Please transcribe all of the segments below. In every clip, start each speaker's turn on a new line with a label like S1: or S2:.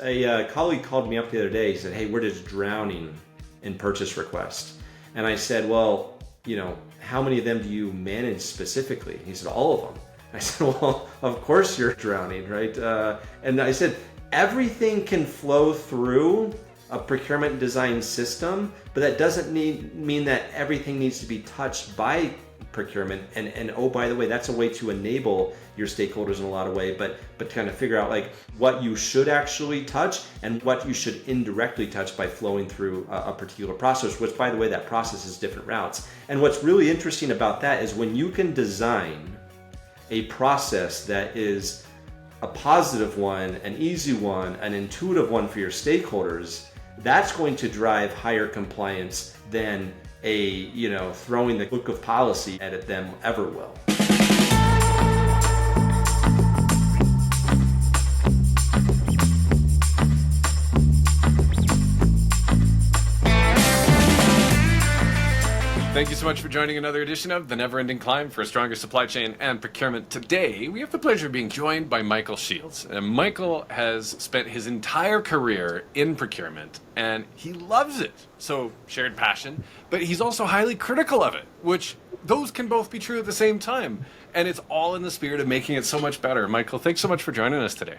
S1: A colleague called me up the other day. He said, hey, we're just drowning in purchase requests. And I said, well, how many of them do you manage specifically? He said, all of them. I said, well, of course you're drowning, right? And I said, everything can flow through a procurement design system, but that doesn't mean that everything needs to be touched by procurement. And oh, by the way, that's a way to enable your stakeholders in a lot of ways, but kind of figure out like what you should actually touch and what you should indirectly touch by flowing through a particular process, which, by the way, that process is different routes. And what's really interesting about that is when you can design a process that is a positive one, an easy one, an intuitive one for your stakeholders, that's going to drive higher compliance than throwing the book of policy at them ever will.
S2: Thank you so much for joining another edition of The Never-Ending Climb for a Stronger Supply Chain and Procurement. Today, we have the pleasure of being joined by Michael Shields. And Michael has spent his entire career in procurement, and he loves it. So, shared passion, but he's also highly critical of it, which those can both be true at the same time. And it's all in the spirit of making it so much better. Michael, thanks so much for joining us today.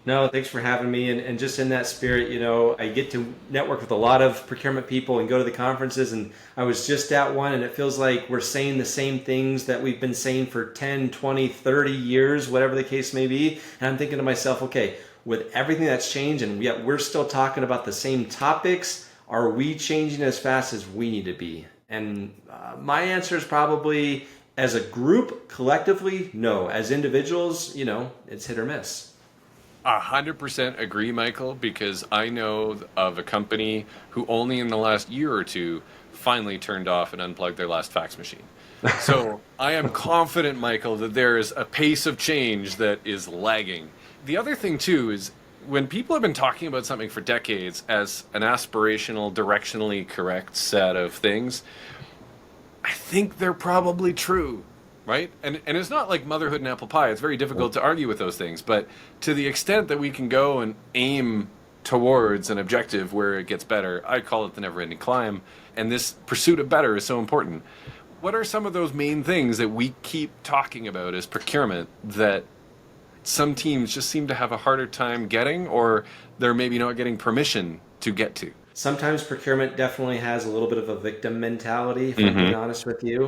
S1: No, thanks for having me. And just in that spirit, I get to network with a lot of procurement people and go to the conferences. And I was just at one, and it feels like we're saying the same things that we've been saying for 10, 20, 30 years, whatever the case may be. And I'm thinking to myself, okay, with everything that's changed, and yet we're still talking about the same topics, are we changing as fast as we need to be? And my answer is probably, as a group, collectively, no. As individuals, it's hit or miss.
S2: 100% agree, Michael, because I know of a company who only in the last year or two finally turned off and unplugged their last fax machine. So I am confident, Michael, that there is a pace of change that is lagging. The other thing, too, is when people have been talking about something for decades as an aspirational, directionally correct set of things, I think they're probably true. Right? And it's not like motherhood and apple pie. It's very difficult to argue with those things. But to the extent that we can go and aim towards an objective where it gets better, I call it the never-ending climb. And this pursuit of better is so important. What are some of those main things that we keep talking about as procurement that some teams just seem to have a harder time getting, or they're maybe not getting permission to get to?
S1: Sometimes procurement definitely has a little bit of a victim mentality, if I'm being honest with you,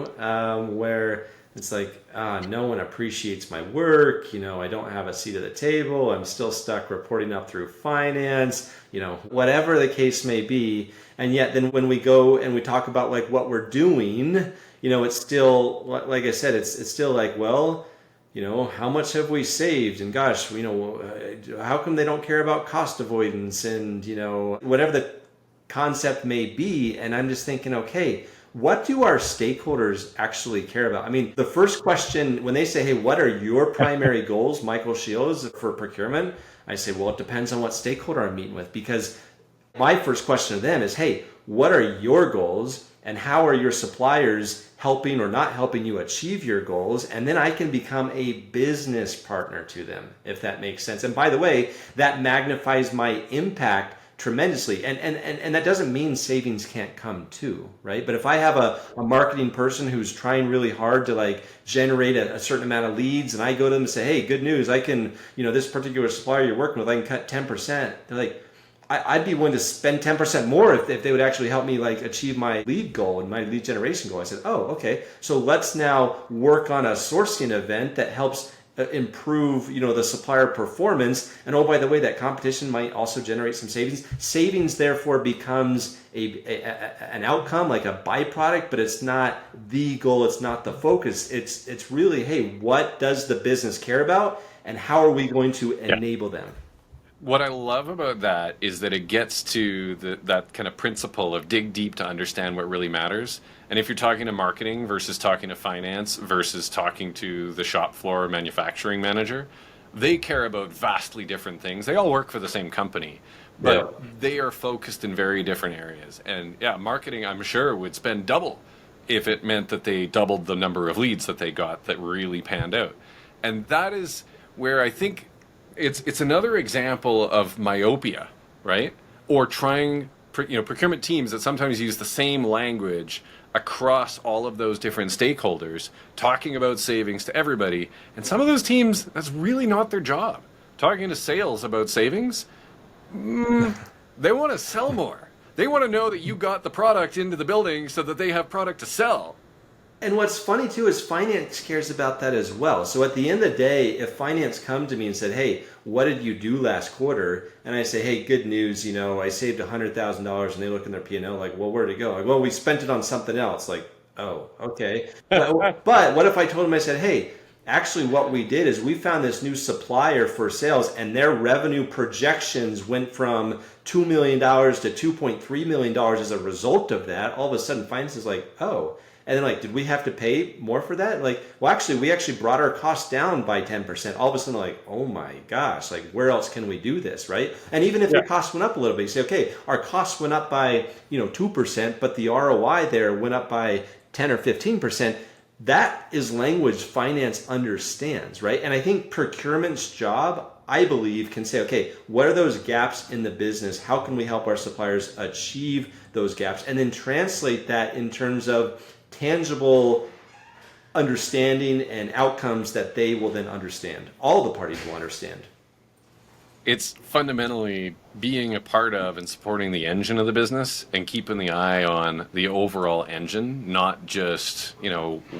S1: where it's like, no one appreciates my work. I don't have a seat at the table. I'm still stuck reporting up through finance, whatever the case may be. And yet then when we go and we talk about like what we're doing, it's still, like I said, it's still like, well, how much have we saved? And gosh, how come they don't care about cost avoidance and, whatever the concept may be. And I'm just thinking, okay, what do our stakeholders actually care about? I mean, the first question when they say, hey, what are your primary goals, Michael Shields, for procurement? I say, well, it depends on what stakeholder I'm meeting with, because my first question to them is, hey, what are your goals and how are your suppliers helping or not helping you achieve your goals? And then I can become a business partner to them, if that makes sense. And by the way, that magnifies my impact tremendously. And that doesn't mean savings can't come too, right? But if I have a marketing person who's trying really hard to like generate a certain amount of leads, and I go to them and say, hey, good news, I can, this particular supplier you're working with, I can cut 10%. They're like, I'd be willing to spend 10% more if they would actually help me like achieve my lead goal and my lead generation goal. I said, oh, okay. So let's now work on a sourcing event that helps improve, the supplier performance. And oh, by the way, that competition might also generate some savings. Savings therefore becomes an outcome, like a byproduct, but it's not the goal. It's not the focus. It's really, hey, what does the business care about, and how are we going to enable them?
S2: What I love about that is that it gets to that kind of principle of dig deep to understand what really matters. And if you're talking to marketing versus talking to finance versus talking to the shop floor manufacturing manager, they care about vastly different things. They all work for the same company, but they are focused in very different areas. And marketing, I'm sure, would spend double if it meant that they doubled the number of leads that they got that really panned out. And that is where I think it's another example of myopia, right? Or trying, procurement teams that sometimes use the same language across all of those different stakeholders, talking about savings to everybody. And some of those teams, that's really not their job. Talking to sales about savings, they want to sell more. They want to know that you got the product into the building so that they have product to sell.
S1: And what's funny too is finance cares about that as well. So at the end of the day, if finance come to me and said, "Hey, what did you do last quarter?" and I say, "Hey, good news, I saved $100,000," and they look in their P&L like, "Well, where'd it go?" Like, "Well, we spent it on something else." Like, "Oh, okay." But what if I told them, I said, "Hey, actually what we did is we found this new supplier for sales and their revenue projections went from $2 million to $2.3 million as a result of that." All of a sudden finance is like, "Oh." And then like, did we have to pay more for that? Like, well, actually, we actually brought our costs down by 10%. All of a sudden, like, oh my gosh, like where else can we do this, right? And even if your costs went up a little bit, you say, okay, our costs went up by 2%, but the ROI there went up by 10 or 15%. That is language finance understands, right? And I think procurement's job, I believe, can say, okay, what are those gaps in the business? How can we help our suppliers achieve those gaps? And then translate that in terms of tangible understanding and outcomes that they will then understand. All the parties will understand.
S2: It's fundamentally being a part of and supporting the engine of the business and keeping the eye on the overall engine, not just,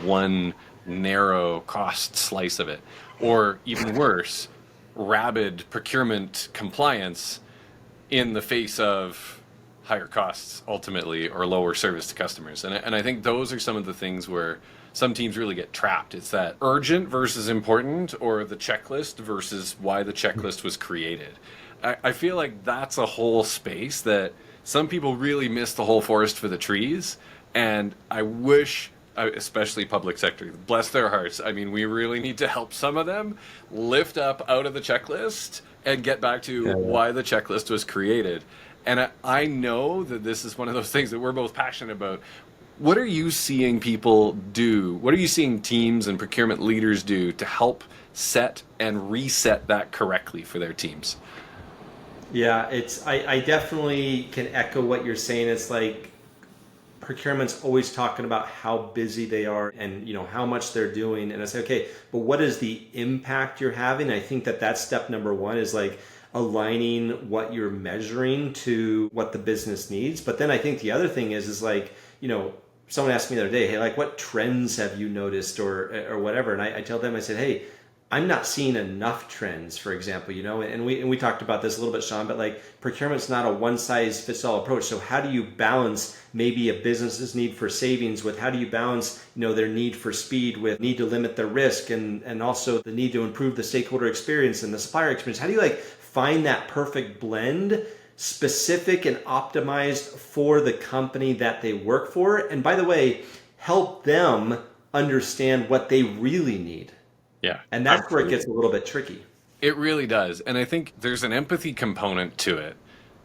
S2: one narrow cost slice of it. Or even worse, rabid procurement compliance in the face of higher costs ultimately or lower service to customers. And I think those are some of the things where some teams really get trapped. It's that urgent versus important, or the checklist versus why the checklist was created. I feel like that's a whole space that some people really miss the whole forest for the trees. And I wish, especially public sector, bless their hearts, I mean, we really need to help some of them lift up out of the checklist and get back to why the checklist was created. And I know that this is one of those things that we're both passionate about. What are you seeing people do? What are you seeing teams and procurement leaders do to help set and reset that correctly for their teams?
S1: Yeah, I definitely can echo what you're saying. It's like procurement's always talking about how busy they are and how much they're doing. And I say, okay, but what is the impact you're having? I think that's step number one, is like aligning what you're measuring to what the business needs. But then I think the other thing is like, someone asked me the other day, hey, like what trends have you noticed or whatever? And I tell them, I said, hey, I'm not seeing enough trends, for example, and we talked about this a little bit, Sean, but like procurement's not a one size fits all approach. So how do you balance maybe a business's need for savings with how do you balance, their need for speed with need to limit the risk and also the need to improve the stakeholder experience and the supplier experience? How do you like find that perfect blend, specific and optimized for the company that they work for? And by the way, help them understand what they really need.
S2: Yeah.
S1: And that's where it gets a little bit tricky.
S2: It really does. And I think there's an empathy component to it,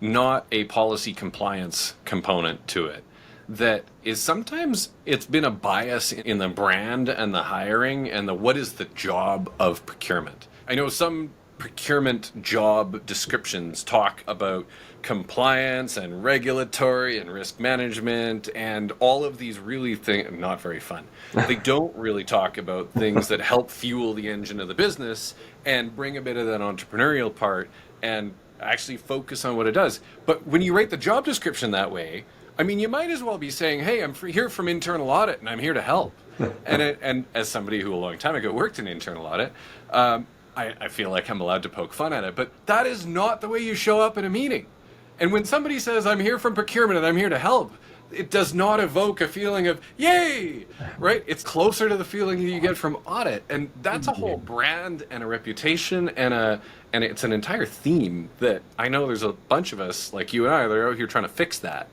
S2: not a policy compliance component to it. That is sometimes it's been a bias in the brand and the hiring and the what is the job of procurement. I know some procurement job descriptions talk about compliance and regulatory and risk management and all of these really things, not very fun. They don't really talk about things that help fuel the engine of the business and bring a bit of that entrepreneurial part and actually focus on what it does. But when you write the job description that way, I mean, you might as well be saying, hey, I'm here from internal audit and I'm here to help. And as somebody who a long time ago worked in internal audit, I feel like I'm allowed to poke fun at it, but that is not the way you show up in a meeting. And when somebody says, I'm here from procurement and I'm here to help, it does not evoke a feeling of, yay, right? It's closer to the feeling that you get from audit. And that's a whole brand and a reputation and it's an entire theme that I know there's a bunch of us like you and I that are out here trying to fix that.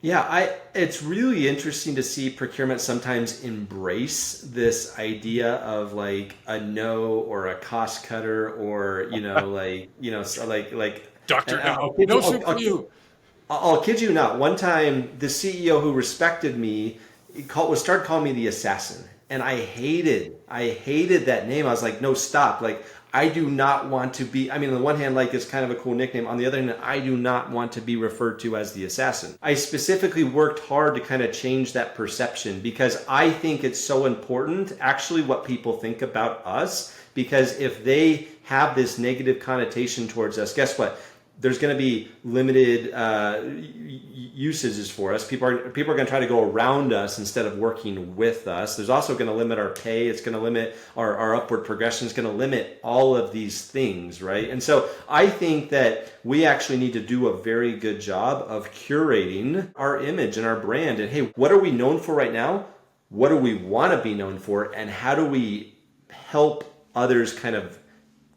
S1: Yeah, it's really interesting to see procurement sometimes embrace this idea of like a no or a cost cutter or so like
S2: Doctor, no soup for you.
S1: I'll kid you not. One time, the CEO who respected me started calling me the assassin, and I hated that name. I was like, no, stop. Like I do not want to be, I mean, on the one hand, like it's kind of a cool nickname. On the other hand, I do not want to be referred to as the assassin. I specifically worked hard to kind of change that perception because I think it's so important, actually, what people think about us. Because if they have this negative connotation towards us, guess what? There's going to be limited usages for us. People are going to try to go around us instead of working with us. There's also going to limit our pay. It's going to limit our upward progression. It's going to limit all of these things, right? And so I think that we actually need to do a very good job of curating our image and our brand. And hey, what are we known for right now? What do we want to be known for? And how do we help others kind of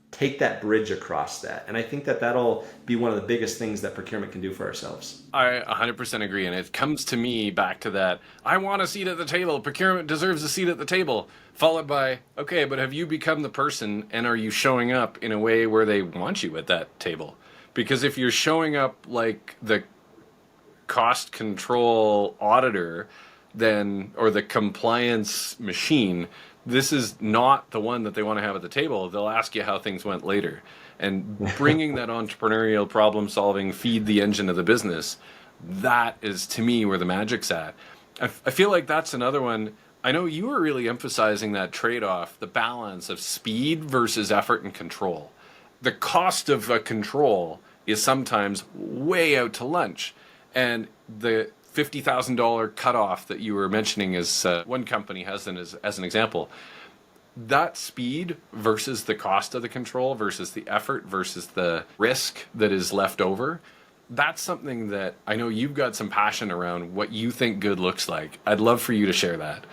S1: take that bridge across that? And I think that that'll be one of the biggest things that procurement can do for ourselves.
S2: I 100% agree. And it comes to me back to that, I want a seat at the table. Procurement deserves a seat at the table. Followed by, okay, but have you become the person and are you showing up in a way where they want you at that table? Because if you're showing up like the cost control auditor, then, or the compliance machine, this is not the one that they want to have at the table. They'll ask you how things went later. And bringing that entrepreneurial problem solving, feed the engine of the business, that is to me where the magic's at. I feel like that's another one. I know you were really emphasizing that trade-off, the balance of speed versus effort and control. The cost of a control is sometimes way out to lunch. And the $50,000 cutoff that you were mentioning as one company has as an example, that speed versus the cost of the control versus the effort versus the risk that is left over, that's something that I know you've got some passion around what you think good looks like. I'd love for you to share that.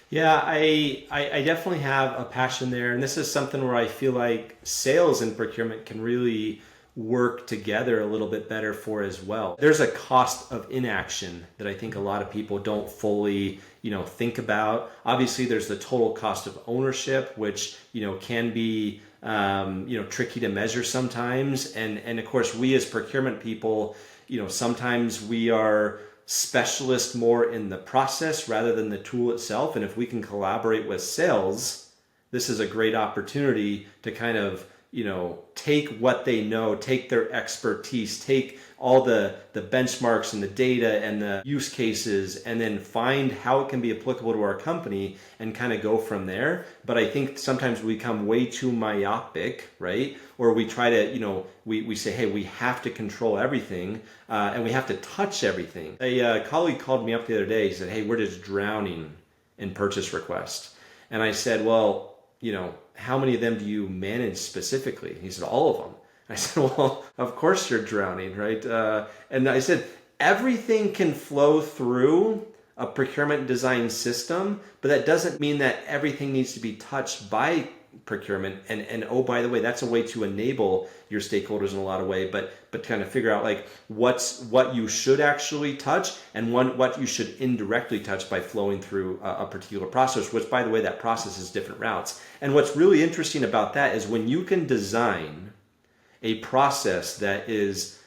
S1: Yeah, I definitely have a passion there. And this is something where I feel like sales and procurement can really work together a little bit better for as well. There's a cost of inaction that I think a lot of people don't fully, think about. Obviously, there's the total cost of ownership, which, can be, tricky to measure sometimes. And of course, we as procurement people, sometimes we are specialists more in the process rather than the tool itself. And if we can collaborate with sales, this is a great opportunity to kind of take what they know, take their expertise, take all the benchmarks and the data and the use cases, and then find how it can be applicable to our company and kind of go from there. But I think sometimes we become way too myopic, right? Or we try to, we say, hey, we have to control everything and we have to touch everything. A colleague called me up the other day. He said, hey, we're just drowning in purchase requests. And I said, well, how many of them do you manage specifically? He said, all of them. I said, well, of course you're drowning, right? And I said, everything can flow through a procurement design system, but that doesn't mean that everything needs to be touched by procurement. And oh, by the way, that's a way to enable your stakeholders in a lot of ways, but kind of figure out like what you should actually touch and what you should indirectly touch by flowing through a particular process, which by the way, that process is different routes. And what's really interesting about that is when you can design a process that is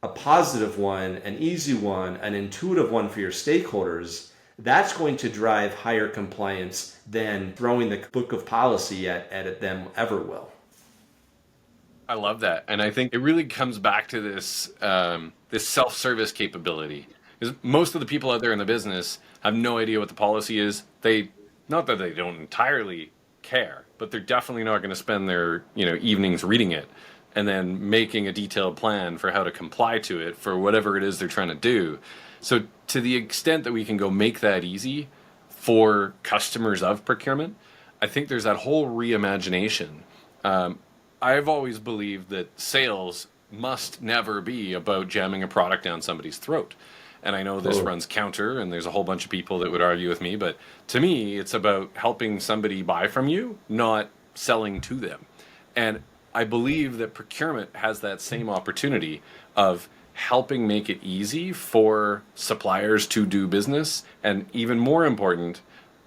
S1: a positive one, an easy one, an intuitive one for your stakeholders, that's going to drive higher compliance than throwing the book of policy at them ever will.
S2: I love that. And I think it really comes back to this this self-service capability. Because most of the people out there in the business have no idea what the policy is. Not that they don't entirely care, but they're definitely not going to spend their evenings reading it and then making a detailed plan for how to comply to it for whatever it is they're trying to do. So to the extent that we can go make that easy for customers of procurement, I think there's that whole reimagination. I've always believed that sales must never be about jamming a product down somebody's throat. And I know this runs counter, and there's a whole bunch of people that would argue with me, but to me, it's about helping somebody buy from you, not selling to them. And I believe that procurement has that same opportunity of helping make it easy for suppliers to do business, and even more important,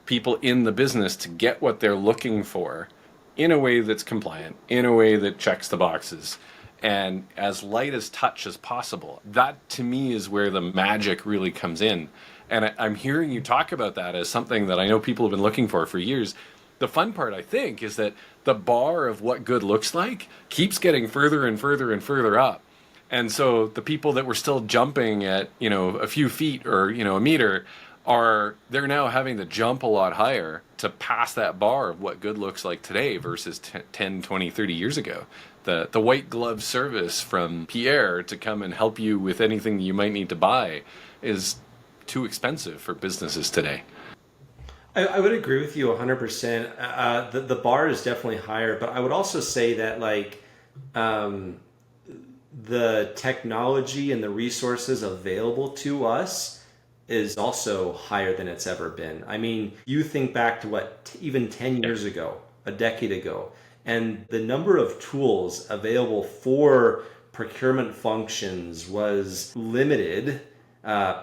S2: people in the business to get what they're looking for in a way that's compliant, in a way that checks the boxes, and as light as touch as possible. That to me is where the magic really comes in. And I'm hearing you talk about that as something that I know people have been looking for years. the fun part, I think, is that the bar of what good looks like keeps getting further and further and further up. And so the people that were still jumping at, a few feet or, a meter they're now having to jump a lot higher to pass that bar of what good looks like today versus 10, 20, 30 years ago. The white glove service from Pierre to come and help you with anything you might need to buy is too expensive for businesses today.
S1: I would agree with you 100%. The bar is definitely higher, but I would also say that the technology and the resources available to us is also higher than it's ever been. I mean, you think back to even 10 years ago, a decade ago, and the number of tools available for procurement functions was limited,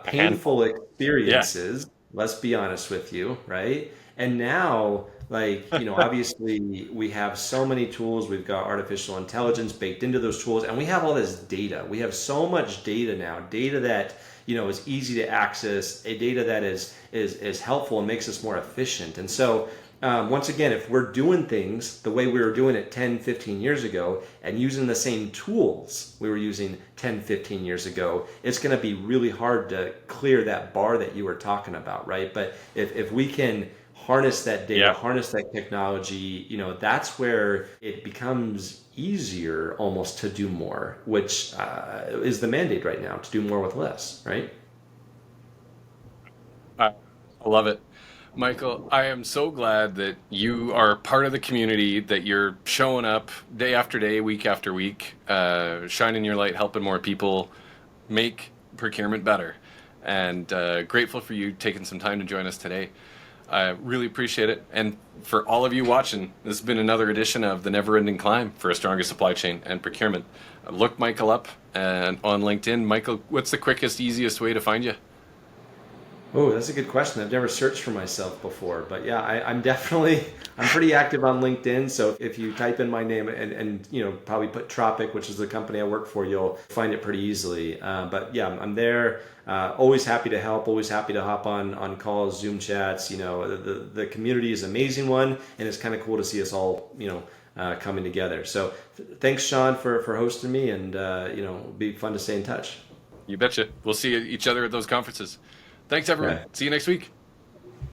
S1: painful experiences, let's be honest with you, right? And now, obviously we have so many tools. We've got artificial intelligence baked into those tools, and we have all this data. We have so much data now, data that, is easy to access, a data that is helpful and makes us more efficient. And so, once again, if we're doing things the way we were doing it 10, 15 years ago and using the same tools we were using 10, 15 years ago, it's going to be really hard to clear that bar that you were talking about, right? But if we can harness that data, harness that technology, that's where it becomes easier almost to do more, which is the mandate right now, to do more with less, right?
S2: I love it. Michael, I am so glad that you are part of the community, that you're showing up day after day, week after week, shining your light, helping more people make procurement better. And grateful for you taking some time to join us today. I really appreciate it. And for all of you watching, this has been another edition of The Never Ending Climb for a Stronger Supply Chain and Procurement. Look Michael up and on LinkedIn. Michael, what's the quickest, easiest way to find you?
S1: Oh, that's a good question. I've never searched for myself before, but yeah, I'm pretty active on LinkedIn. So if you type in my name and probably put Tropic, which is the company I work for, you'll find it pretty easily. But yeah, I'm there. Always happy to help. Always happy to hop on calls, Zoom chats. The community is an amazing one, and it's kind of cool to see us all coming together. So thanks, Sean, for hosting me, and it'll be fun to stay in touch.
S2: You betcha. We'll see each other at those conferences. Thanks, everyone.
S1: Okay.
S2: See you next week.